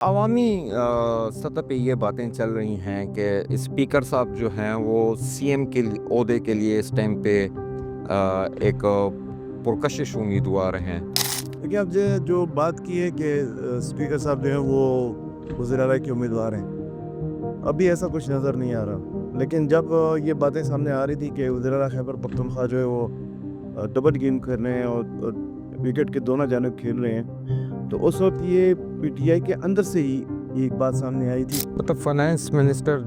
عوامی سطح پہ یہ باتیں چل رہی ہیں کہ اسپیکر صاحب جو ہیں وہ سی ایم کے عہدے کے لیے اس ٹائم پہ ایک پرکشش امیدوار ہیں۔ دیکھیے اب جو بات کی ہے کہ اسپیکر صاحب جو ہیں وہ وزیر اعلیٰ کے امیدوار ہیں، ابھی ایسا کچھ نظر نہیں آ رہا، لیکن جب یہ باتیں سامنے آ رہی تھی کہ وزیر اعلیٰ خیبر پختونخوا جو ہے وہ ڈبل گیم کر رہے ہیں اور وکٹ کے دونوں جانب کھیل رہے ہیں، تو اس وقت یہ پی ٹی آئی کے اندر سے ہی یہ ایک بات سامنے آئی تھی۔ مطلب فائنانس منسٹر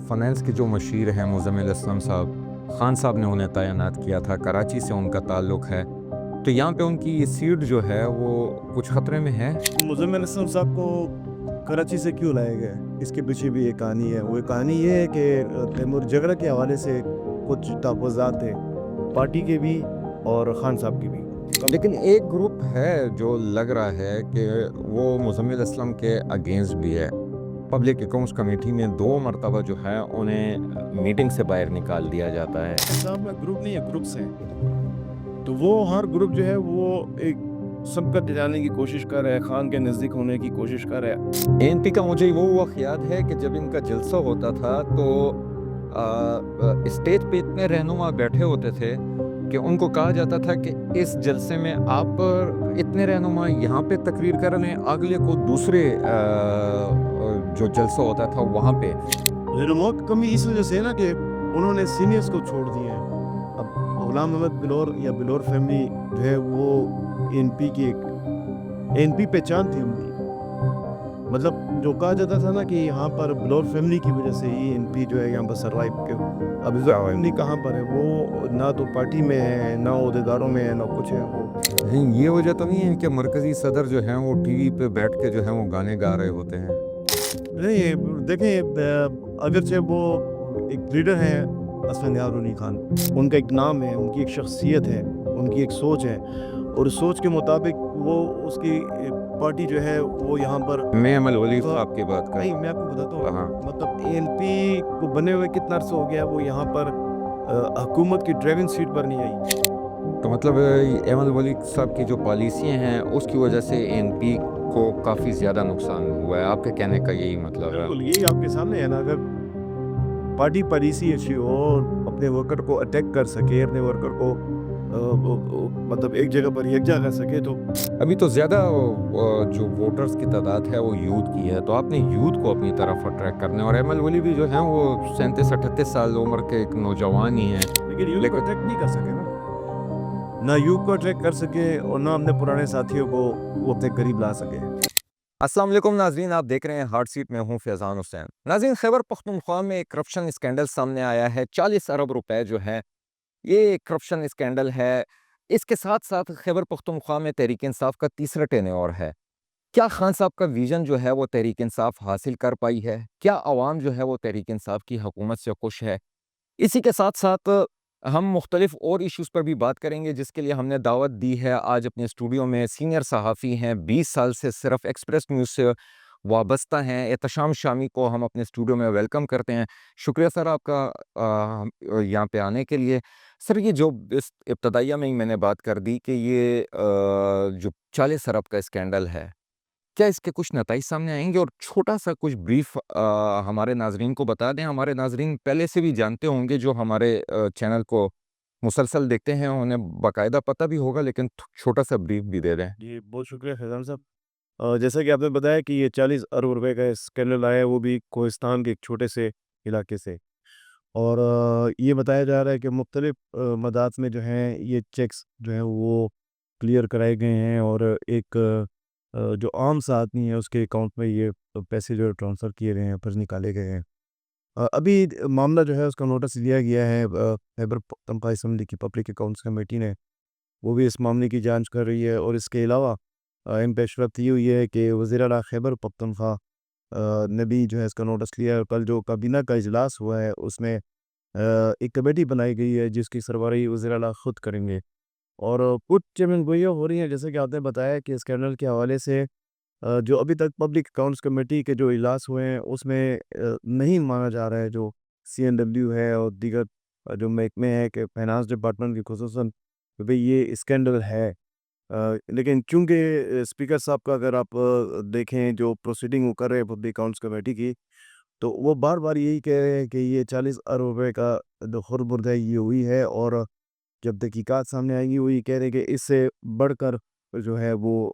فائنانس کے جو مشیر ہیں مزمل اسلم صاحب، خان صاحب نے انہیں تعینات کیا تھا، کراچی سے ان کا تعلق ہے، تو یہاں پہ ان کی سیٹ جو ہے وہ کچھ خطرے میں ہے۔ مزمل اسلم صاحب کو کراچی سے کیوں لایا گیا ہے، اس کے پیچھے بھی ایک کہانی ہے۔ وہ کہانی یہ ہے کہ تیمور جگرہ کے حوالے سے کچھ تحفظات تھے، پارٹی کے بھی اور خان صاحب کے بھی۔ لیکن ایک گروپ ہے جو لگ رہا ہے کہ وہ مزمل اسلم کے اگینسٹ بھی ہے۔ پبلک اکاؤنٹس کمیٹی میں 2 مرتبہ جو ہے انہیں میٹنگ سے باہر نکال دیا جاتا ہے۔ صاحب میں گروپ نہیں ہے، گروپس ہیں، تو وہ ہر گروپ جو ہے وہ ایک سبقت دلانے کی کوشش کر رہا ہے، خان کے نزدیک ہونے کی کوشش کر رہا ہے۔ اے این پی کا مجھے وہ وقت یاد ہے کہ جب ان کا جلسہ ہوتا تھا تو اسٹیج پہ اتنے رہنما بیٹھے ہوتے تھے کہ ان کو کہا جاتا تھا کہ اس جلسے میں آپ اتنے رہنما یہاں پہ تقریر کر رہے ہیں، اگلے کو دوسرے جو جلسہ ہوتا تھا وہاں پہ۔ رہنماؤں کی کمی اس وجہ سے ہے نا کہ انہوں نے سینئرز کو چھوڑ دیے ہیں۔ اب غلام محمد بلور یا بلور فیملی جو ہے وہ این پی کی این پی پہچان تھی ان کی، مطلب جو کہا جاتا تھا نا کہ یہاں پر بلور فیملی کی وجہ سے ہی این پی جو ہے یہاں پر سروائیو کے۔ اب بلور فیملی کہاں پر ہے؟ وہ نہ تو پارٹی میں ہے، نہ عہدیداروں میں ہے، نہ کچھ ہے۔ وہ یہ وجہ تو نہیں ہے کہ مرکزی صدر جو ہیں وہ ٹی وی پہ بیٹھ کے جو ہیں وہ گانے گا رہے ہوتے ہیں۔ نہیں، دیکھیں اگرچہ وہ ایک لیڈر ہیں اسفند یار غنی خان، ان کا ایک نام ہے، ان کی ایک شخصیت ہے، ان کی ایک سوچ ہے، اور اس سوچ کے مطابق وہ اس کی پارٹی جو ہے وہ یہاں پر میں عمل ولی صاحب کی بات کر نہیں، میں آپ کو بتاتا ہاں، ہوں، مطلب اے این پی کو بنے ہوئے کتنا عرصہ ہو گیا وہ یہاں پر حکومت کی ڈرائیونگ سیٹ پر نہیں آئی۔ تو مطلب ایمل ولی صاحب کی جو پالیسیاں ہیں اس کی وجہ سے اے این پی کو کافی زیادہ نقصان ہوا ہے، آپ کے کہنے کا یہی مطلب ہے؟ بالکل یہی آپ کے سامنے ہے نا، اگر پارٹی پالیسی اچھی ہو اور اپنے ورکر کو اٹیک کر سکے، اپنے ورکر کو مطلب ایک جگہ پر یکجا کر سکے، تو ابھی تو زیادہ جو ووٹرز کی تعداد ہے وہ یوتھ کی ہے، تو آپ نے یوتھ کو اپنی طرف اٹریکٹ کرنا ہے، اور ایمل ولی بھی جو ہیں وہ 37-38 سال عمر کے ایک نوجوان ہی ہیں، لیکن یوتھ کو اٹیک نہیں کر سکے نا، نہ یوتھ کو اٹریکٹ کر سکے اور نہ اپنے پرانے ساتھیوں کو وہ اپنے قریب لا سکے۔ السلام علیکم ناظرین، آپ دیکھ رہے ہیں ہارڈ سیٹ، میں ہوں فیضان حسین۔ ناظرین، خیبر پختونخوا میں ایک کرپشن اسکینڈل سامنے آیا ہے، 40 ارب روپے جو ہے یہ کرپشن اسکینڈل ہے۔ اس کے ساتھ ساتھ خیبر پختونخوا میں تحریک انصاف کا تیسرا ٹینیور ہے۔ کیا خان صاحب کا ویژن جو ہے وہ تحریک انصاف حاصل کر پائی ہے؟ کیا عوام جو ہے وہ تحریک انصاف کی حکومت سے خوش ہے؟ اسی کے ساتھ ساتھ ہم مختلف اور ایشوز پر بھی بات کریں گے، جس کے لیے ہم نے دعوت دی ہے آج اپنے اسٹوڈیو میں سینئر صحافی ہیں، 20 سال سے صرف ایکسپریس نیوز سے وابستہ ہیں، احتشام شامی کو ہم اپنے اسٹوڈیو میں ویلکم کرتے ہیں۔ شکریہ سر آپ کا یہاں پہ آنے کے لیے۔ سر، یہ جو اس ابتدائیہ میں ہی میں نے بات کر دی کہ یہ جو 40 ارب کا اسکینڈل ہے، کیا اس کے کچھ نتائج سامنے آئیں گے؟ اور چھوٹا سا کچھ بریف ہمارے ناظرین کو بتا دیں۔ ہمارے ناظرین پہلے سے بھی جانتے ہوں گے جو ہمارے چینل کو مسلسل دیکھتے ہیں، انہیں باقاعدہ پتہ بھی ہوگا، لیکن چھوٹا سا بریف بھی دے دیں۔ جی بہت شکریہ فیضان صاحب۔ جیسا کہ آپ نے بتایا کہ یہ 40 ارب روپے کا اسکینڈل آیا ہے، وہ بھی کوہستان کے ایک چھوٹے سے علاقے سے، اور یہ بتایا جا رہا ہے کہ مختلف مدات میں جو ہیں یہ چیکس جو ہیں وہ کلیئر کرائے گئے ہیں، اور ایک جو عام سا آدمی ہے اس کے اکاؤنٹ میں یہ پیسے جو ٹرانسفر کیے گئے ہیں، پھر نکالے گئے ہیں۔ ابھی معاملہ جو ہے اس کا نوٹس لیا گیا ہے خیبر پختونخوا اسمبلی کی پبلک اکاؤنٹس کمیٹی نے، وہ بھی اس معاملے کی جانچ کر رہی ہے، اور اس کے علاوہ اہم پیش رفت یہ ہوئی ہے کہ وزیر اعلیٰ خیبر پختونخوا نے بھی جو ہے اس کا نوٹس لیا ہے، اور کل جو کابینہ کا اجلاس ہوا ہے اس میں ایک کمیٹی بنائی گئی ہے جس کی سربراہی وزیر اعلیٰ خود کریں گے، اور کچھ چیمن گوئیاں ہو رہی ہیں، جیسے کہ آپ نے بتایا کہ اسکینڈل کے حوالے سے جو ابھی تک پبلک اکاؤنٹس کمیٹی کے جو اجلاس ہوئے ہیں اس میں نہیں مانا جا رہا ہے، جو سی این ڈبلیو ہے اور دیگر جو محکمے ہیں کہ فائنانس ڈپارٹمنٹ کی خصوصاً کہ بھئی یہ اسکینڈل ہے، لیکن چونکہ اسپیکر صاحب کا اگر آپ دیکھیں جو پروسیڈنگ وہ کر رہے ہیں پبلک اکاؤنٹس کمیٹی کی، تو وہ بار بار یہی کہہ رہے ہیں کہ یہ 40 ارب روپے کا جو خرد ہے یہ ہوئی ہے، اور جب تحقیقات سامنے آئے گی وہ یہ کہہ رہے ہیں کہ اس سے بڑھ کر جو ہے وہ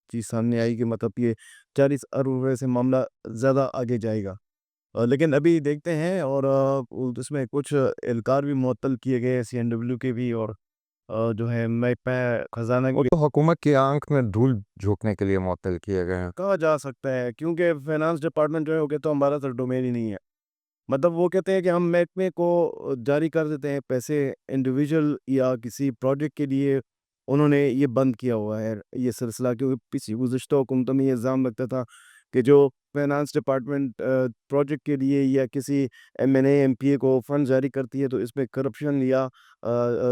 چیز سامنے آئی کہ مطلب یہ 40 ارب روپے سے معاملہ زیادہ آگے جائے گا۔ لیکن ابھی دیکھتے ہیں، اور اس میں کچھ اہلکار بھی معطل کیے گئے CNW کے بھی، اور جو ہے محکمہ خزانہ وہ کے بھی تو حکومت کی آنکھ میں دھول جھونکنے کے لیے معطل کیے گئے ہیں۔ کہا جا سکتا ہے، کیونکہ فائنانس ڈپارٹمنٹ جو ہے وہ کہتا ہے ہمارا تو ڈومین ہی نہیں ہے۔ مطلب وہ کہتے ہیں کہ ہم محکمے کو جاری کر دیتے ہیں پیسے انڈیویجول یا کسی پروجیکٹ کے لیے، انہوں نے یہ بند کیا ہوا ہے یہ سلسلہ، کیونکہ پچھلی گزشتہ حکومتوں میں یہ الزام لگتا تھا کہ جو فائنانس ڈپارٹمنٹ پروجیکٹ کے لیے یا کسی MNA MPA کو فنڈ جاری کرتی ہے تو اس میں کرپشن یا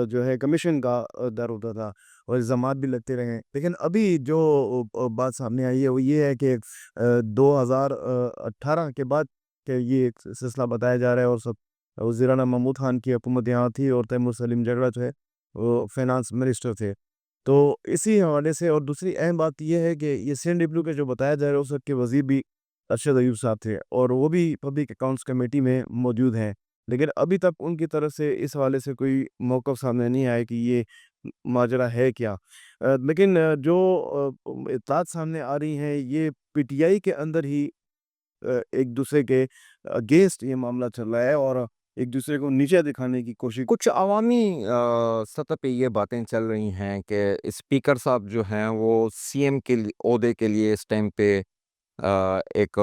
جو ہے کمیشن کا در ہوتا تھا، اور الزامات بھی لگتے رہے ہیں۔ لیکن ابھی جو بات سامنے آئی ہے وہ یہ ہے کہ 2018 کے بعد کہ یہ ایک سلسلہ بتایا جا رہا ہے، اور سب وزیرانا محمود خان کی حکومت یہاں تھی، اور تیمور سلیم جگڑا جو ہے وہ فائنانس منسٹر تھے، تو اسی حوالے سے۔ اور دوسری اہم بات یہ ہے کہ یہ CNW کے جو بتایا جا رہا ہے اس وقت کے وزیر بھی ارشد ایوب صاحب تھے، اور وہ بھی پبلک اکاؤنٹس کمیٹی میں موجود ہیں، لیکن ابھی تک ان کی طرف سے اس حوالے سے کوئی موقف سامنے نہیں آیا کہ یہ ماجرا ہے کیا۔ لیکن جو اطلاعات سامنے آ رہی ہیں یہ PTI کے اندر ہی ایک دوسرے کے اگینسٹ یہ معاملہ چل رہا ہے، اور ایک دوسرے کو نیچے دکھانے کی کوشش۔ کچھ عوامی سطح پہ یہ باتیں چل رہی ہیں کہ اسپیکر صاحب جو ہیں وہ CM کے عہدے کے لیے اس ٹائم پہ ایک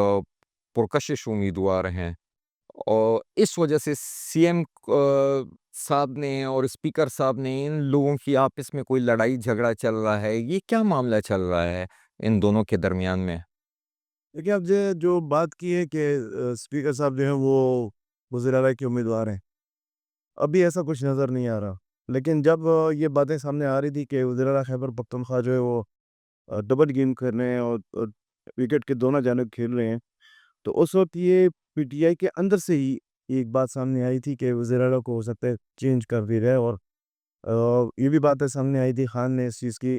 پرکشش امیدوار ہیں، اور اس وجہ سے CM صاحب نے اور اسپیکر صاحب نے ان لوگوں کی آپس میں کوئی لڑائی جھگڑا چل رہا ہے، یہ کیا معاملہ چل رہا ہے ان دونوں کے درمیان میں؟ دیکھیے اب جو بات کی ہے کہ اسپیکر صاحب جو ہیں وہ وزیر اعلیٰ کے امیدوار ہیں، ابھی ایسا کچھ نظر نہیں آ رہا، لیکن جب یہ باتیں سامنے آ رہی تھی کہ وزیر اعلیٰ خیبر پختونخوا جو ہے وہ ڈبل گیم کر رہے ہیں، اور وکٹ کے دونوں جانب کھیل رہے ہیں، تو اس وقت یہ PTI کے اندر سے ہی ایک بات سامنے آئی تھی کہ وزیر اعلیٰ کو ہو سکتا ہے چینج کر دی جائے، اور یہ بھی باتیں سامنے آئی تھی، خان نے اس چیز کی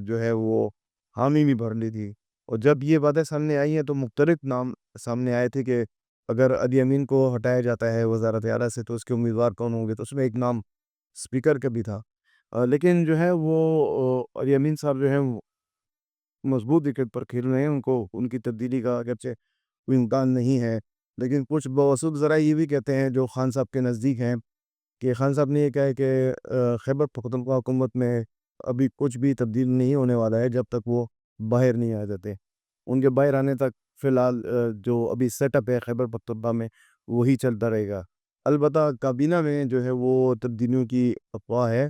جو ہے وہ حامی بھی بھر لی تھی، اور جب یہ باتیں سامنے آئی ہیں تو مختلف نام سامنے آئے تھے کہ اگر علی امین کو ہٹایا جاتا ہے وزارت اعلیٰ سے تو اس کے امیدوار کون ہوں گے، تو اس میں ایک نام اسپیکر کا بھی تھا، لیکن جو ہے وہ علی امین صاحب جو ہیں وہ مضبوط وکٹ پر کھیل رہے ہیں، ان کو ان کی تبدیلی کا اگرچہ کوئی امکان نہیں ہے، لیکن کچھ باوسط ذرائع یہ بھی کہتے ہیں جو خان صاحب کے نزدیک ہیں کہ خان صاحب نے یہ کہا ہے کہ خیبر پختونخوا حکومت میں ابھی کچھ بھی تبدیل نہیں ہونے والا ہے جب تک وہ باہر نہیں آ جاتے، ان کے باہر آنے تک فی الحال جو ابھی سیٹ اپ ہے خیبر پختونخوا میں وہی چلتا رہے گا۔ البتہ کابینہ میں جو ہے وہ تبدیلیوں کی افواہ ہے،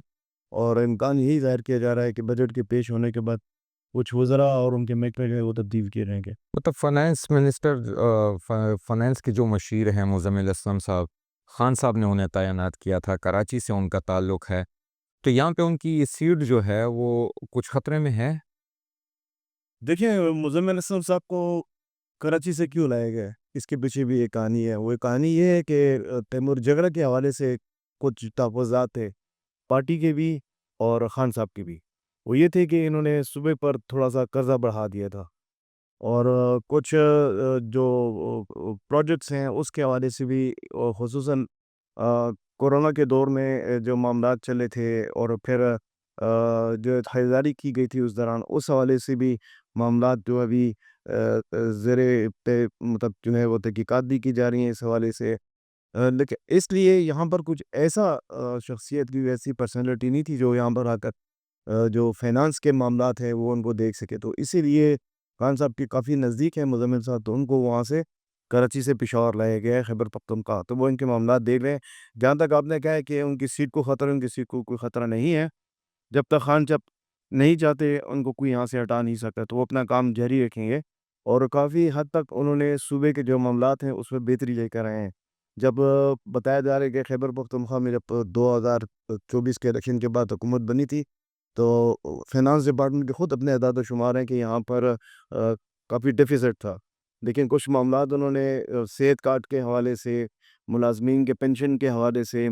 اور امکان یہی ظاہر کیا جا رہا ہے کہ بجٹ کے پیش ہونے کے بعد کچھ وزراء اور ان کے محکمے جو ہے وہ تبدیل کیے جائیں گے۔ مطلب فائنانس منسٹر فائنانس کے جو مشیر ہیں مزمل اسلم صاحب، خان صاحب نے انہیں تعینات کیا تھا، کراچی سے ان کا تعلق ہے، تو یہاں پہ ان کی یہ سیٹ جو ہے وہ کچھ خطرے میں ہے؟ دیکھیں مزمل اسلم صاحب کو کراچی سے کیوں لایا گیا ہے، اس کے پیچھے بھی ایک کہانی ہے، وہ کہانی یہ ہے کہ تیمور جگڑا کے حوالے سے کچھ تحفظات تھے پارٹی کے بھی اور خان صاحب کے بھی، وہ یہ تھے کہ انہوں نے صوبے پر تھوڑا سا قرضہ بڑھا دیا تھا، اور کچھ جو پروجیکٹس ہیں اس کے حوالے سے بھی، خصوصاً کورونا کے دور میں جو معاملات چلے تھے، اور پھر جو خریداری کی گئی تھی اس دوران، اس حوالے سے بھی معاملات جو ابھی زیر مطلب جو ہے وہ تحقیقات بھی کی جا رہی ہیں اس حوالے سے، لیکن اس لیے یہاں پر کچھ ایسا شخصیت کی ایسی پرسنالٹی نہیں تھی جو یہاں پر آ کر جو فائنانس کے معاملات ہیں وہ ان کو دیکھ سکے، تو اسی لیے خان صاحب کے کافی نزدیک ہیں مزمل صاحب، تو ان کو وہاں سے کراچی سے پشاور لایا گیا ہے خیبر پختونخوا، تو وہ ان کے معاملات دیکھ رہے ہیں۔ جہاں تک آپ نے کہا ہے کہ ان کی سیٹ کو خطرہ، ان کی سیٹ کو کوئی خطرہ نہیں ہے، جب تک خان صاحب نہیں چاہتے ان کو کوئی یہاں سے ہٹا نہیں سکتا، تو وہ اپنا کام جاری رکھیں گے، اور کافی حد تک انہوں نے صوبے کے جو معاملات ہیں اس میں بہتری لے کر آئے ہیں۔ جب بتایا جا رہا ہے کہ خیبر پختونخوا میں جب 2024 کے الیکشن کے بعد حکومت بنی تھی تو فائنانس ڈپارٹمنٹ کے خود اپنے اعداد و شمار ہیں کہ یہاں پر کافی ڈیفیسٹ تھا، لیکن کچھ معاملات انہوں نے صحت کارڈ کے حوالے سے، ملازمین کے پینشن کے حوالے سے،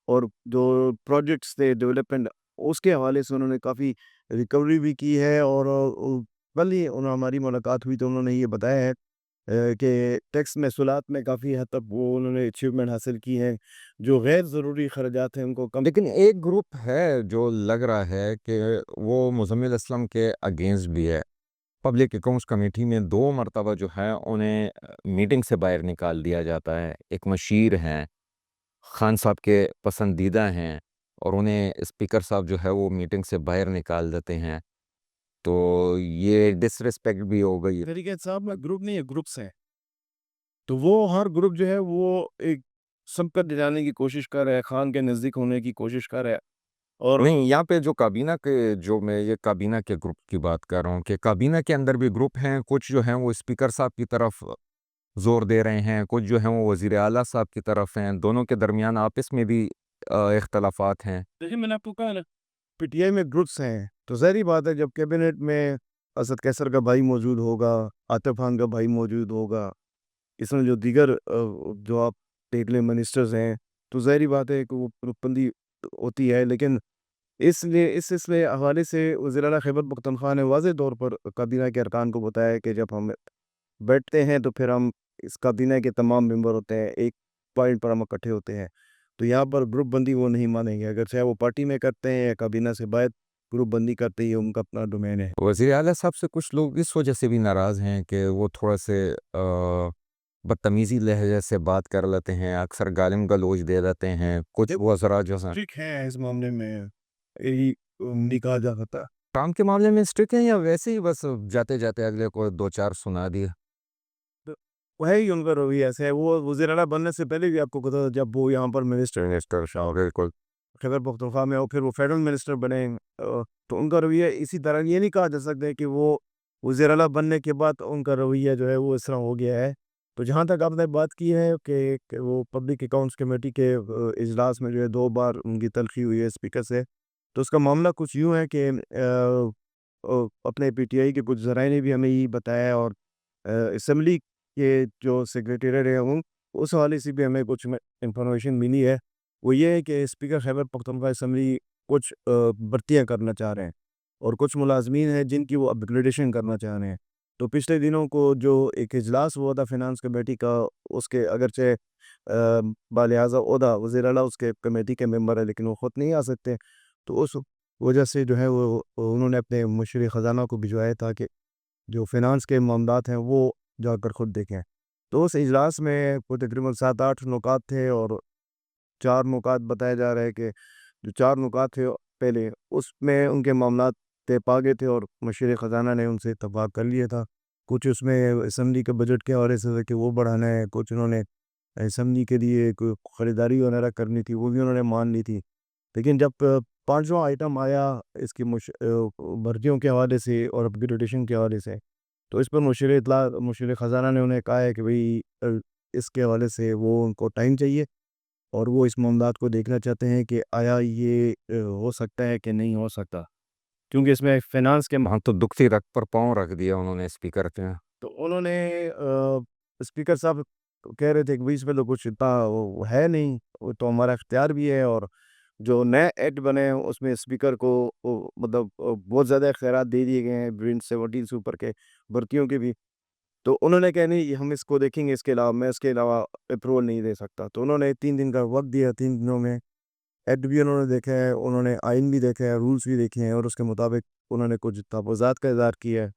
اور جو پروجیکٹس تھے ڈیولپمنٹ اس کے حوالے سے انہوں نے کافی ریکوری بھی کی ہے، اور کل ہی ہماری ملاقات ہوئی تو انہوں نے یہ بتایا ہے کہ ٹیکس محصولات میں کافی حد تک وہ انہوں نے اچیومنٹ حاصل کی ہیں، جو غیر ضروری خراجات ہیں ان کو کم. لیکن ایک گروپ ہے جو لگ رہا ہے کہ وہ مزمل اسلم کے اگینسٹ بھی ہے. پبلک اکاؤنٹس کمیٹی میں 2 مرتبہ جو ہے انہیں میٹنگ سے باہر نکال دیا جاتا ہے. ایک مشیر ہیں، خان صاحب کے پسندیدہ ہیں، اور انہیں اسپیکر صاحب جو ہے وہ میٹنگ سے باہر نکال دیتے ہیں. تو یہ ڈس ریسپیکٹ بھی ہو گئی. طریقے صاحب گروپ نہیں ہے، گروپس ہیں، تو وہ ہر گروپ جو ہے وہ ایک سبقت دلانے کی کوشش کر رہا ہے، خان کے نزدیک ہونے کی کوشش کر رہا ہے. اور نہیں، یہاں پہ جو کابینہ کے جو میں یہ کابینہ کے گروپ کی بات کر رہا ہوں کہ کابینہ کے اندر بھی گروپ ہیں. کچھ جو ہیں وہ اسپیکر صاحب کی طرف زور دے رہے ہیں، کچھ جو ہیں وہ وزیر اعلیٰ صاحب کی طرف ہیں. دونوں کے درمیان آپس میں بھی اختلافات ہیں. دیکھیں میں نے آپ کو کہا نا پی ٹی آئی میں گروپس ہیں، تو ظاہری بات ہے جب کیبنٹ میں اسد کیسر کا بھائی موجود ہوگا، عاطف خان کا بھائی موجود ہوگا، اس میں جو دیگر جو آپ دیکھ لیں منسٹرز ہیں، تو ظاہری بات ہے کہ وہ گروپ بندی ہوتی ہے. لیکن اس لیے اس سلسلے حوالے سے وزیر اعلیٰ خیبر پختونخوا نے واضح طور پر کابینہ کے ارکان کو بتایا کہ جب ہم بیٹھتے ہیں تو پھر ہم اس کابینہ کے تمام ممبر ہوتے ہیں، ایک پوائنٹ پر ہم اکٹھے ہوتے ہیں. تو یہاں پر گروپ بندی وہ نہیں مانیں گے، اگر چاہے وہ پارٹی میں کرتے ہیں یا کابینہ سے باہر گروپ بندی کرتے ہی ان کا اپنا ڈومین ہے. وزیر اعلیٰ صاحب سے کچھ لوگ اس وجہ سے بھی ناراض ہیں کہ وہ تھوڑا سے بدتمیزی لہجے سے بات کر لیتے ہیں، اکثر گالم گلوچ دے دیتے ہیں. کچھ وزراء جو ہیں ٹھیک ہے، اس معاملے میں یہی نہیں کہا جا سکتا. کام کے معاملے میں اسٹرک ہیں یا ویسے ہی بس جاتے جاتے اگلے کو 2-4 سنا دیا؟ وہ ہے ہی ان کا رویہ ایسا ہے. وہ وزیر اعلیٰ بننے سے پہلے بھی آپ کو پتا تھا جب وہ یہاں پر منسٹر بالکل. خیبر پختونخوا میں اور پھر وہ فیڈرل منسٹر بنے، تو ان کا رویہ اسی طرح یہ نہیں کہا جا سکتا ہے کہ وہ وزیر اعلیٰ بننے کے بعد ان کا رویہ جو ہے وہ اس طرح ہو گیا ہے. تو جہاں تک آپ نے بات کی ہے کہ وہ پبلک اکاؤنٹس کمیٹی کے اجلاس میں جو ہے 2 بار ان کی تلخی ہوئی ہے اسپیکر سے، تو اس کا معاملہ کچھ یوں ہے کہ اپنے پی ٹی آئی کے کچھ ذرائع نے بھی ہمیں یہ بتایا، اور اسمبلی کے جو سیکریٹریٹ ہیں اس حوالے سے بھی ہمیں کچھ انفارمیشن ملی ہے. وہ یہ ہے کہ اسپیکر خیبر پختونخوا اسمبلی کچھ بھرتیاں کرنا چاہ رہے ہیں، اور کچھ ملازمین ہیں جن کی وہ اپ گریڈیشن کرنا چاہ رہے ہیں. تو پچھلے دنوں کو جو ایک اجلاس ہوا تھا فینانس کمیٹی کا، اس کے اگرچہ بالحاظہ عہدہ وزیر اعلیٰ اس کے کمیٹی کے ممبر ہے لیکن وہ خود نہیں آ سکتے، تو اس وجہ سے جو ہے وہ انہوں نے اپنے مشیر خزانہ کو بھجوایا تھا کہ جو فینانس کے معاملات ہیں وہ جا کر خود دیکھیں. تو اس اجلاس میں کوئی تقریباً 7-8 نکات تھے، اور 4 نکات بتایا جا رہا ہے کہ جو 4 نکات تھے پہلے اس میں ان کے معاملات طے پا گئے تھے، اور مشیر خزانہ نے ان سے اتفاق کر لیا تھا. کچھ اس میں اسمبلی کے بجٹ کے حوالے سے کہ وہ بڑھانا ہے، کچھ انہوں نے اسمبلی کے لیے کوئی خریداری وغیرہ کرنی تھی وہ بھی انہوں نے مان لی تھی. لیکن جب 5واں آئٹم آیا اس کی بھرتیوں کے حوالے سے اور اپ گریڈیشن کے حوالے سے، تو اس پر مشیر خزانہ نے انہیں کہا ہے کہ بھئی اس کے حوالے سے وہ ان کو ٹائم چاہیے، اور وہ اس معاملات کو دیکھنا چاہتے ہیں کہ آیا یہ ہو سکتا ہے کہ نہیں ہو سکتا، کیونکہ اس میں فینانس کے ہاں، تو دکھتی رکھ پر پاؤں رکھ دیا انہوں نے اسپیکر کے. تو انہوں نے اسپیکر صاحب کہہ رہے تھے کہ اس میں تو کچھ اتنا وہ ہے نہیں، وہ تو ہمارا اختیار بھی ہے، اور جو نئے ایکٹ بنے ہیں اس میں اسپیکر کو مطلب بہت زیادہ اختیارات دے دیے گئے ہیں 17 سے اوپر کے بھرتیوں کے بھی. تو انہوں نے کہا نہیں ہم اس کو دیکھیں گے، اس کے علاوہ میں اس کے علاوہ اپروول نہیں دے سکتا. تو انہوں نے 3 دن کا وقت دیا. 3 دنوں میں ایکٹ بھی انہوں نے دیکھا ہے، انہوں نے آئین بھی دیکھا ہے، رولز بھی دیکھے ہیں، اور اس کے مطابق انہوں نے کچھ تحفظات کا اظہار کیا ہے.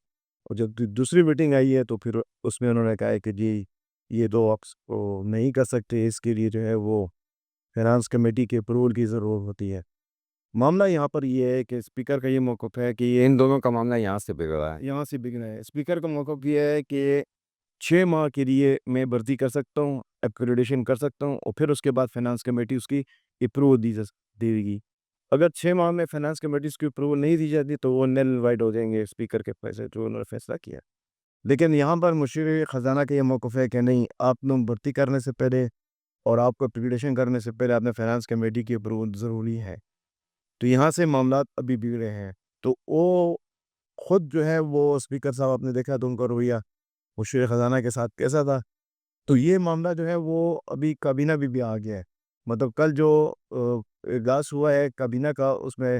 اور جب دوسری میٹنگ آئی ہے تو پھر اس میں انہوں نے کہا ہے کہ جی یہ دو آپ کو نہیں کر سکتے، اس کے لیے جو ہے وہ فینانس کمیٹی کے اپروول کی ضرورت ہوتی ہے. معاملہ یہاں پر یہ ہے کہ اسپیکر کا یہ موقف ہے کہ یہ ان دونوں کا معاملہ یہاں سے بگڑا ہے. یہاں سے بگنا ہے. اسپیکر کا موقف یہ ہے کہ 6 ماہ کے لیے میں بھرتی کر سکتا ہوں، اپگریڈیشن کر سکتا ہوں، اور پھر اس کے بعد فینانس کمیٹی اس کی اپروول دے گی. اگر 6 ماہ میں فینانس کمیٹی اس کی اپروول نہیں دی جاتی تو وہ نیل وائڈ ہو جائیں گے اسپیکر کے پیسے جو انہوں نے فیصلہ کیا. لیکن یہاں پر مشیر خزانہ کا یہ موقف ہے کہ نہیں، آپ نے بھرتی کرنے سے پہلے اور آپ کو اپگریڈیشن کرنے سے پہلے آپ نے فینانس کمیٹی کی اپروول ضروری ہے. تو یہاں سے معاملات ابھی بگڑے ہیں. تو وہ خود جو ہے وہ اسپیکر صاحب آپ نے دیکھا تو ان کا رویہ مشیر خزانہ کے ساتھ کیسا تھا. تو یہ معاملہ جو ہے وہ ابھی کابینہ بھی آ گیا ہے. مطلب کل جو اجلاس ہوا ہے کابینہ کا، اس میں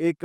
1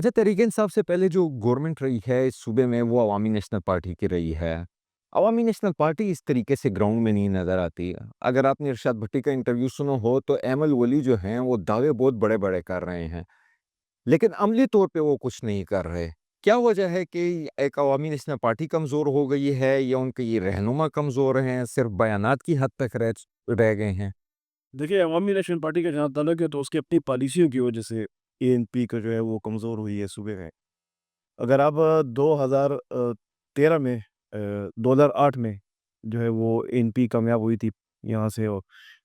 اچھا تحریک انصاف سے پہلے جو گورنمنٹ رہی ہے اس صوبے میں وہ عوامی نیشنل پارٹی کی رہی ہے. عوامی نیشنل پارٹی اس طریقے سے گراؤنڈ میں نہیں نظر آتی. اگر آپ نے ارشاد بھٹی کا انٹرویو سنا ہو تو ایمل ولی جو ہیں وہ دعوے بہت بڑے بڑے کر رہے ہیں لیکن عملی طور پہ وہ کچھ نہیں کر رہے. کیا وجہ ہے کہ ایک عوامی نیشنل پارٹی کمزور ہو گئی ہے یا ان کے یہ رہنما کمزور ہیں صرف بیانات کی حد تک رہ گئے ہیں؟ دیکھیے عوامی نیشنل پارٹی کا جہاں تعلق ہے تو اس کی اپنی پالیسیوں کی وجہ سے اے این پی کا جو ہے وہ کمزور ہوئی ہے صوبے میں. اگر آپ 2013 میں 2008 میں جو ہے وہ اے این پی کامیاب ہوئی تھی یہاں سے،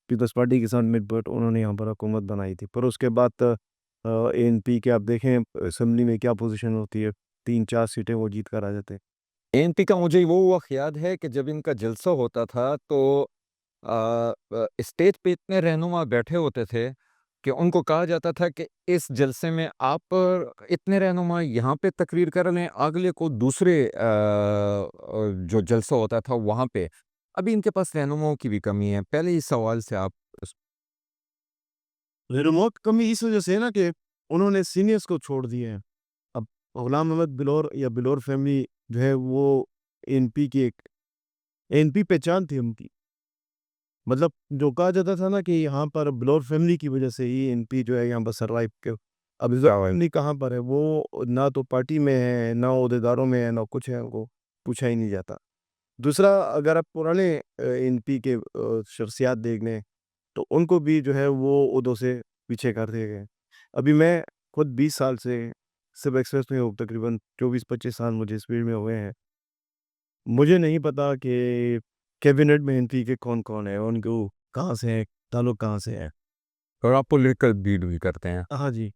پیپلز پارٹی کے ساتھ مل بٹ انہوں نے یہاں پر حکومت بنائی تھی. پر اس کے بعد اے این پی کے آپ دیکھیں اسمبلی میں کیا پوزیشن ہوتی ہے، 3-4 سیٹیں وہ جیت کر آ جاتے ہیں. این پی کا مجھے وہ وقت یاد ہے کہ جب ان کا جلسہ ہوتا تھا تو اسٹیج پہ اتنے رہنما بیٹھے ہوتے تھے کہ ان کو کہا جاتا تھا کہ اس جلسے میں آپ اتنے رہنما یہاں پہ تقریر کر لیں، اگلے کو دوسرے جو جلسہ ہوتا تھا وہاں پہ. ابھی ان کے پاس رہنماؤں کی بھی کمی ہے. پہلے اس سوال سے آپ رہنماؤں کی کمی اس وجہ سے ہے نا کہ انہوں نے سینئرس کو چھوڑ دیے ہیں. اب غلام محمد بلور یا بلور فیملی جو ہے وہ این پی کی ایک این پی پہچان تھی ان کی. مطلب جو کہا جاتا تھا نا کہ یہاں پر بلور فیملی کی وجہ سے ہی این پی جو ہے یہاں پر سروائیو کے. اب فیملی کہاں پر ہے، وہ نہ تو پارٹی میں ہے، نہ عہدیداروں میں ہے، نہ کچھ ہے، وہ پوچھا ہی نہیں جاتا. دوسرا اگر آپ پرانے این پی کے شخصیات دیکھ لیں تو ان کو بھی جو ہے وہ عہدوں سے پیچھے کر دیے گئے. ابھی میں خود 20 سال سے سب ایکسپریس میں ہوں، تقریباً 24-25 سال مجھے اس فیلڈ میں ہوئے ہیں. مجھے نہیں پتا کہ کیبنٹ میں این پی کے کون کون ہیں، ان کو کہاں سے ہیں، تعلق کہاں سے ہے. اور آپ پولیٹیکل بیڈ بھی کرتے ہیں. ہاں جی.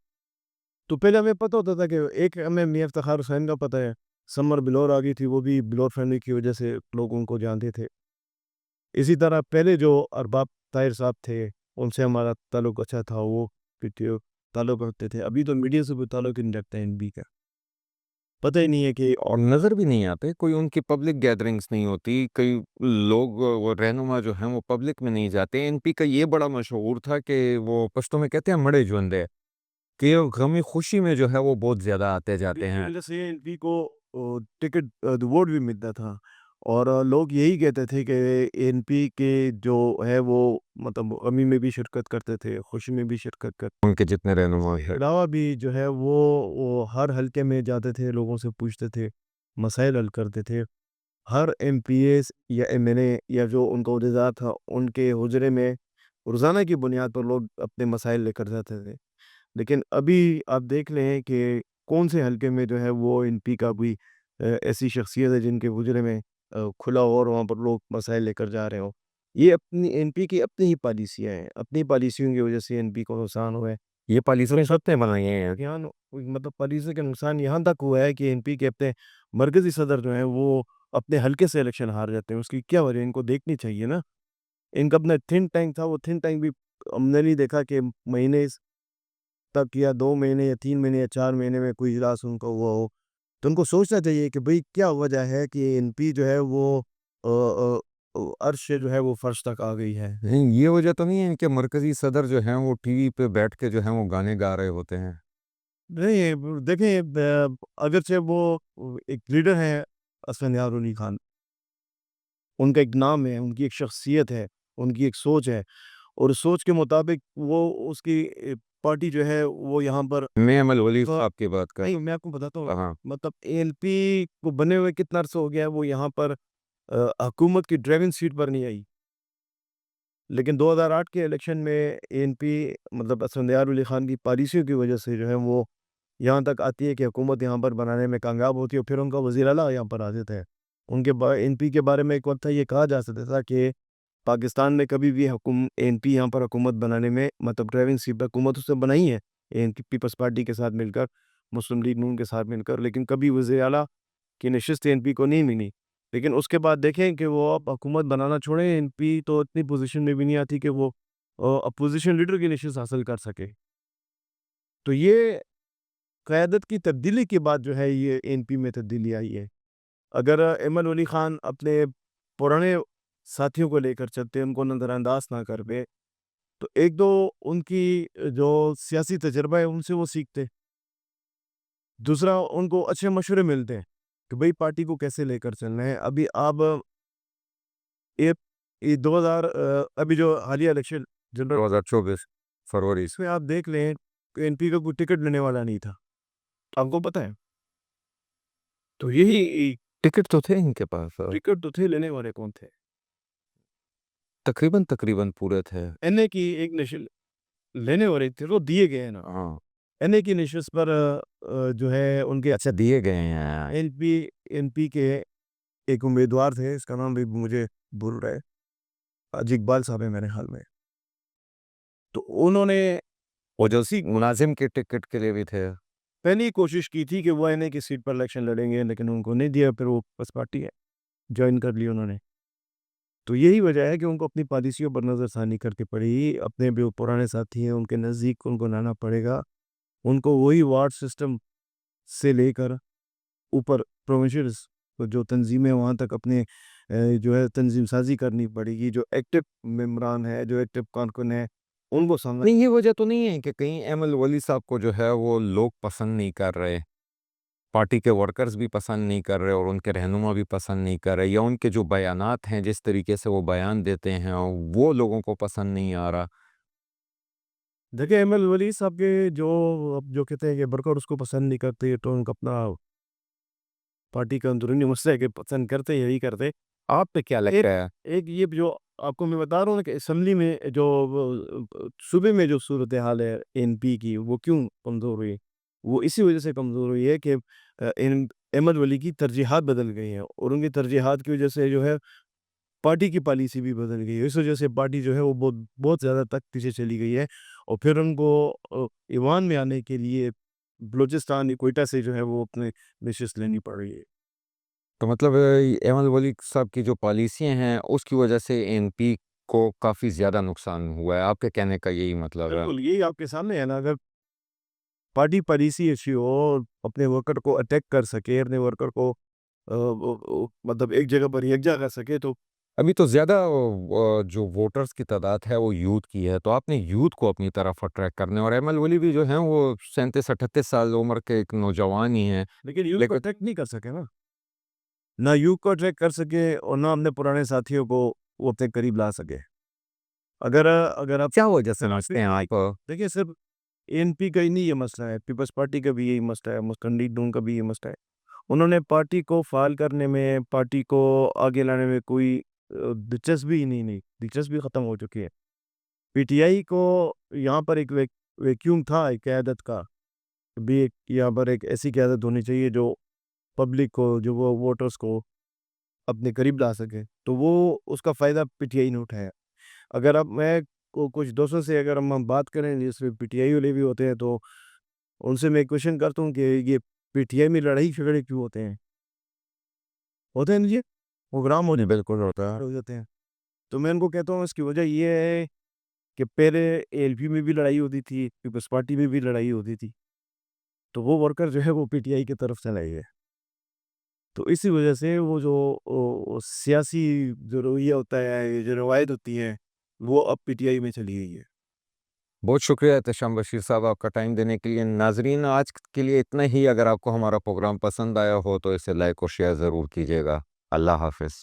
تو پہلے ہمیں پتہ ہوتا تھا کہ ایک ہمیں میاں افتخار حسین کا پتہ ہے، سمر بلور آ گئی تھی، وہ بھی بلور فیملی کی وجہ سے لوگ ان کو جانتے تھے. اسی طرح پہلے جو ارباب طاہر صاحب تھے ان سے ہمارا تعلق اچھا تھا، وہ تعلق رکھتے تھے. ابھی تو میڈیا سے بھی تعلق نہیں رکھتے ہیں این بی کا. پتہ ہی نہیں ہے کہ اور نظر بھی نہیں آتے، کوئی ان کی پبلک گیدرنگز نہیں ہوتی، کئی لوگ وہ رہنما جو ہیں وہ پبلک میں نہیں جاتے. این پی کا یہ بڑا مشہور تھا کہ وہ پشتوں میں کہتے ہیں مڑے جوندے، کہ غمی خوشی میں جو ہے وہ بہت زیادہ آتے جاتے ہیں. وجہ سے این پی کو ٹکٹ ووٹ بھی ملتا تھا، اور لوگ یہی کہتے تھے کہ این پی کے جو ہے وہ مطلب غمی میں بھی شرکت کرتے تھے، خوشی میں بھی شرکت کرتے. ان کے جتنے رہنما ہیں علاوہ بھی جو ہے وہ ہر حلقے میں جاتے تھے، لوگوں سے پوچھتے تھے، مسائل حل کرتے تھے. ہر ایم پی ایس یا ایم این اے یا جو ان کا عہدیدار تھا ان کے حجرے میں روزانہ کی بنیاد پر لوگ اپنے مسائل لے کر جاتے تھے. لیکن ابھی آپ دیکھ لیں کہ کون سے حلقے میں جو ہے وہ این پی کا کوئی ایسی شخصیت ہے جن کے حجرے میں کھلا ہو اور وہاں پر لوگ مسائل لے کر جا رہے ہوں. یہ اپنی این پی کی اپنی ہی پالیسیاں ہیں، اپنی پالیسیوں کی وجہ سے این پی کو نقصان ہوا ہے. یہ پالیسیاں سب نے بنائی ہیں. یہاں مطلب پالیسی کا نقصان یہاں تک ہوا ہے کہ این پی کے اپنے مرکزی صدر جو ہیں وہ اپنے حلقے سے الیکشن ہار جاتے ہیں. اس کی کیا وجہ ان کو دیکھنی چاہیے نا. ان کا اپنا تھنک ٹینک تھا، وہ تھنک ٹینک بھی ہم نے نہیں دیکھا کہ مہینے تک یا 2 مہینے یا 3 مہینے یا 4 مہینے میں کوئی اجلاس ان کا ہوا ہو. تو ان کو سوچنا چاہیے کہ بھئی کیا وجہ ہے کہ این پی جو ہے وہ عرش سے جو ہے وہ فرش تک آ گئی ہے. نہیں، یہ وجہ تو نہیں ہے کہ مرکزی صدر جو ہیں وہ ٹی وی پہ بیٹھ کے جو ہیں وہ گانے گا رہے ہوتے ہیں. نہیں دیکھیں اگرچہ وہ ایک لیڈر ہیں اسفندیار علی خان، ان کا ایک نام ہے، ان کی ایک شخصیت ہے، ان کی ایک سوچ ہے، اور سوچ کے مطابق وہ اس کی پارٹی جو ہے وہ یہاں پر میں ایمل ولی صاحب کی بات کر نہیں. میں آپ کو بتاتا ہوں ہاں. مطلب اے این پی کو بنے ہوئے کتنا عرصہ ہو گیا ہے وہ یہاں پر حکومت کی ڈرائیونگ سیٹ پر نہیں آئی. لیکن 2008 کے الیکشن میں اے این پی مطلب اسفندیار علی خان کی پالیسیوں کی وجہ سے جو ہے وہ یہاں تک آتی ہے کہ حکومت یہاں پر بنانے میں کامیاب ہوتی ہے، اور پھر ان کا وزیر اعلیٰ یہاں پر آ جاتا ہے. ان کے این پی کے بارے میں ایک وقت تھا یہ کہا جا سکتا تھا کہ پاکستان میں کبھی بھی این پی یہاں پر حکومت بنانے میں مطلب ڈرائیونگ سیٹ پر حکومت اس نے بنائی ہے اے این پی پیپلز پارٹی کے ساتھ مل کر، مسلم لیگ نون کے ساتھ مل کر، لیکن کبھی وزیر اعلیٰ کی نشست این پی کو نہیں ملی. لیکن اس کے بعد دیکھیں کہ وہ اب حکومت بنانا چھوڑیں، این پی تو اتنی پوزیشن میں بھی نہیں آتی کہ وہ اپوزیشن لیڈر کی نشست حاصل کر سکے. تو یہ قیادت کی تبدیلی کے بعد جو ہے یہ این پی میں تبدیلی آئی ہے. اگر ایمن ولی خان اپنے پرانے ساتھیوں کو لے کر چلتے، ان کو نظر انداز نہ کر پے، تو ایک دو ان کی جو سیاسی تجربہ ہے ان سے وہ سیکھتے. دوسرا ان کو اچھے مشورے ملتے ہیں کہ بھئی پارٹی کو کیسے لے کر چلنا ہے. ابھی آپ یہ 2000 ابھی جو حالیہ الیکشن جنرل 2024 فروری اس میں آپ دیکھ لیں کہ این پی کا کوئی ٹکٹ لینے والا نہیں تھا. آپ کو پتہ ہے؟ تو یہی ٹکٹ تو تھے ان کے پاس ٹکٹ تو تھے, لینے والے کون تھے؟ تقریباً پورے تھے. این اے کی ایک نشست لینے والے تھے, وہ دیے گئے ہیں نا. ہاں این اے کی نشست پر جو ہے ان کے اچھا دیے گئے ہیں. این پی کے ایک امیدوار تھے, اس کا نام بھی مجھے بھول رہا ہے, حاجی اقبال صاحب ہے میرے خیال میں. تو انہوں نے وہ جو ملازم کے ٹکٹ کے لیے بھی تھے. پہلی کوشش کی تھی کہ وہ این اے کی سیٹ پر الیکشن لڑیں گے, لیکن ان کو نہیں دیا. پھر وہ بس پارٹی ہے جوائن کر لی انہوں نے. تو یہی وجہ ہے کہ ان کو اپنی پالیسیوں پر نظر ثانی کرنی پڑی. اپنے جو پرانے ساتھی ہیں ان کے نزدیک ان کو لانا پڑے گا. ان کو وہی وارڈ سسٹم سے لے کر اوپر پروونشلز جو تنظیمیں وہاں تک اپنے جو ہے تنظیم سازی کرنی پڑے گی. جو ایکٹیو ممبران ہے, جو ایکٹیو کارکن ہے, ان کو سامنے. نہیں, یہ وجہ تو نہیں ہے کہ کہیں احمد ولی صاحب کو جو ہے وہ لوگ پسند نہیں کر رہے, پارٹی کے ورکرز بھی پسند نہیں کر رہے, اور ان کے رہنما بھی پسند نہیں کر رہے, یا ان کے جو بیانات ہیں جس طریقے سے وہ بیان دیتے ہیں وہ لوگوں کو پسند نہیں آ رہا. دیکھیں احمد ولی صاحب کے جو کہتے ہیں کہ ورکر اس کو پسند نہیں کرتے, تو ان کا اپنا پارٹی کا اندرونی مسئلہ ہے کہ پسند کرتے یہی کرتے. آپ پہ کیا لگتا ہے؟ ایک یہ جو آپ کو میں بتا رہا ہوں کہ اسمبلی میں جو صوبے میں جو صورتحال ہے این پی کی, وہ کیوں کمزور ہوئی؟ وہ اسی وجہ سے کمزور ہوئی ہے کہ احمد ولی کی ترجیحات بدل گئی ہیں, اور ان کی ترجیحات کی وجہ سے جو ہے پارٹی کی پالیسی بھی بدل گئی ہے. اس وجہ سے پارٹی جو ہے وہ بہت زیادہ تک پیچھے چلی گئی ہے, اور پھر ان کو ایوان میں آنے کے لیے بلوچستان کوئٹہ سے جو ہے وہ اپنے نشست لینی پڑ رہی ہے. تو مطلب احمد ولی صاحب کی جو پالیسیاں ہیں اس کی وجہ سے این پی کو کافی زیادہ نقصان ہوا ہے, آپ کے کہنے کا یہی مطلب ہے؟ بالکل یہی آپ کے سامنے ہے نا. اگر پارٹی پالیسی اچھی ہو اور اپنے ورکر کو اٹیک کر سکے, اپنے ورکر کو مطلب ایک جگہ پر یکجا کر سکے, تو ابھی تو زیادہ جو ووٹرز کی تعداد ہے وہ یوتھ کی ہے, تو آپ نے یوتھ کو اپنی طرف اٹریکٹ کرنے, اور احمد ولی بھی جو ہیں وہ 37-38 سال عمر کے ایک نوجوان ہی ہیں. لیکن یوتھ کو اٹیک نہیں کر سکے نا, نہ یوتھ کو اٹریکٹ کر سکے اور نہ اپنے پرانے ساتھیوں کو وہ اپنے قریب لا سکے. اگر آپ کیا وجہ سمجھتے ہیں آپ؟ دیکھیں صرف این پی کا ہی نہیں یہ مسئلہ ہے, پیپلز پارٹی کا بھی یہی مسئلہ ہے, مسلم لیگ نون کا بھی یہ مسئلہ ہے. انہوں نے پارٹی کو فعال کرنے میں, پارٹی کو آگے لانے میں کوئی دلچسپی ہی نہیں, دلچسپی ختم ہو چکی ہے. پی ٹی آئی کو یہاں پر ایک ویکیوم تھا ایک قیادت کا, بھی یہاں پر ایک ایسی قیادت ہونی چاہیے جو پبلک کو, جو وہ ووٹرز کو اپنے قریب لا سکے, تو وہ اس کا فائدہ پی ٹی آئی نے اٹھایا. اگر اب میں کچھ دوستوں سے اگر ہم بات کریں جس میں پی ٹی آئی والے بھی ہوتے ہیں, تو ان سے میں کوشچن کرتا ہوں کہ یہ پی ٹی آئی میں لڑائی جھگڑے کیوں ہوتے ہیں نا جی, پروگرام ہونے بالکل ہوتا ہے. ہو جاتے ہیں. تو میں ان کو کہتا ہوں اس کی وجہ یہ ہے کہ پہلے ایل پی میں بھی لڑائی ہوتی تھی, پیپلز پارٹی میں بھی لڑائی ہوتی تھی, تو وہ ورکر جو ہے وہ پی ٹی آئی کی طرف چلے گئے. تو اسی وجہ سے وہ جو سیاسی جو رویہ ہوتا ہے, جو روایت ہوتی ہے, وہ اب پی ٹی آئی میں چلی گئی ہے. بہت شکریہ احتشام بشیر صاحب آپ کا ٹائم دینے کے لیے. ناظرین آج کے لیے اتنا ہی. اگر آپ کو ہمارا پروگرام پسند آیا ہو تو اسے لائک اور شیئر ضرور کیجیے گا. اللہ حافظ.